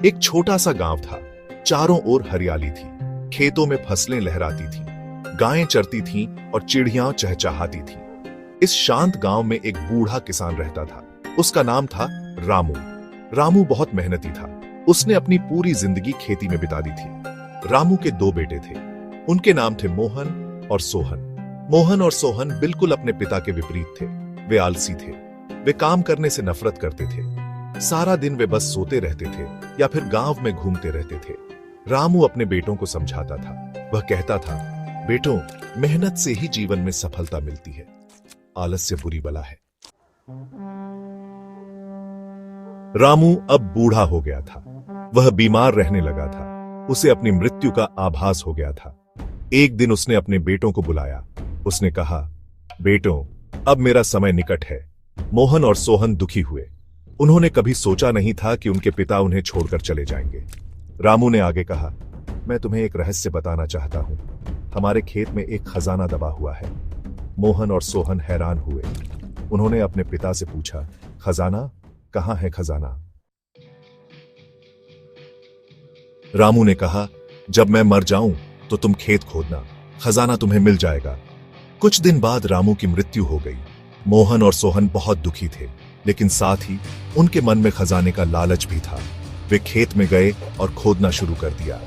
एक छोटा सा गांव था। चारों ओर हरियाली थी, खेतों में फसलें लहराती थीं, गायें चरती थीं और चिड़ियां चहचहाती थीं। इस शांत गांव में एक बूढ़ा किसान रहता था। उसका नाम था रामू। रामू बहुत मेहनती था। उसने अपनी पूरी जिंदगी खेती में बिता दी थी। रामू के दो बेटे थे। उनके नाम थे मोहन और सोहन। मोहन और सोहन बिल्कुल अपने पिता के विपरीत थे। वे आलसी थे। वे काम करने से नफरत करते थे। सारा दिन वे बस सोते रहते थे या फिर गांव में घूमते रहते थे। रामू अपने बेटों को समझाता था। वह कहता था, बेटों, मेहनत से ही जीवन में सफलता मिलती है, आलस्य बुरी बला है। रामू अब बूढ़ा हो गया था। वह बीमार रहने लगा था। उसे अपनी मृत्यु का आभास हो गया था। एक दिन उसने अपने बेटों को बुलाया। उसने कहा, बेटों, अब मेरा समय निकट है। मोहन और सोहन दुखी हुए। उन्होंने कभी सोचा नहीं था कि उनके पिता उन्हें छोड़कर चले जाएंगे। रामू ने आगे कहा, मैं तुम्हें एक रहस्य बताना चाहता हूं। हमारे खेत में एक खजाना दबा हुआ है। मोहन और सोहन हैरान हुए। उन्होंने अपने पिता से पूछा, खजाना? कहां है खजाना? रामू ने कहा, जब मैं मर जाऊं तो तुम खेत खोदना, खजाना तुम्हें मिल जाएगा। कुछ दिन बाद रामू की मृत्यु हो गई। मोहन और सोहन बहुत दुखी थे, लेकिन साथ ही उनके मन में खजाने का लालच भी था। वे खेत में गए और खोदना शुरू कर दिया।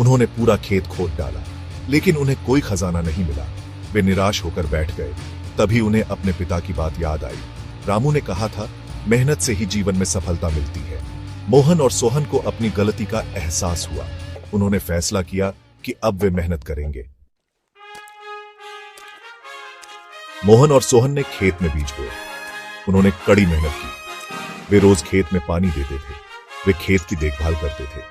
उन्होंने पूरा खेत खोद डाला, लेकिन उन्हें कोई खजाना नहीं मिला। वे निराश होकर बैठ गए। तभी उन्हें अपने पिता की बात याद आई। रामू ने कहा था, मेहनत से ही जीवन में सफलता मिलती है। मोहन और सोहन को अपनी गलती का एहसास हुआ। उन्होंने फैसला किया कि अब वे मेहनत करेंगे। मोहन और सोहन ने खेत में बीज बोए। उन्होंने कड़ी मेहनत की। वे रोज खेत में पानी देते थे। वे खेत की देखभाल करते थे।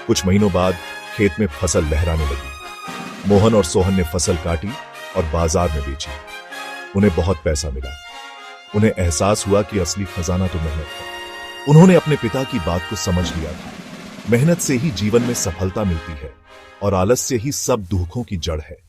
कुछ महीनों बाद खेत में फसल लहराने लगी। मोहन और सोहन ने फसल काटी और बाजार में बेची। उन्हें बहुत पैसा मिला। उन्हें एहसास हुआ कि असली खजाना तो मेहनत है। उन्होंने अपने पिता की बात को समझ लिया था। मेहनत से ही जीवन में सफलता मिलती है और आलस्य ही सब दुखों की जड़ है।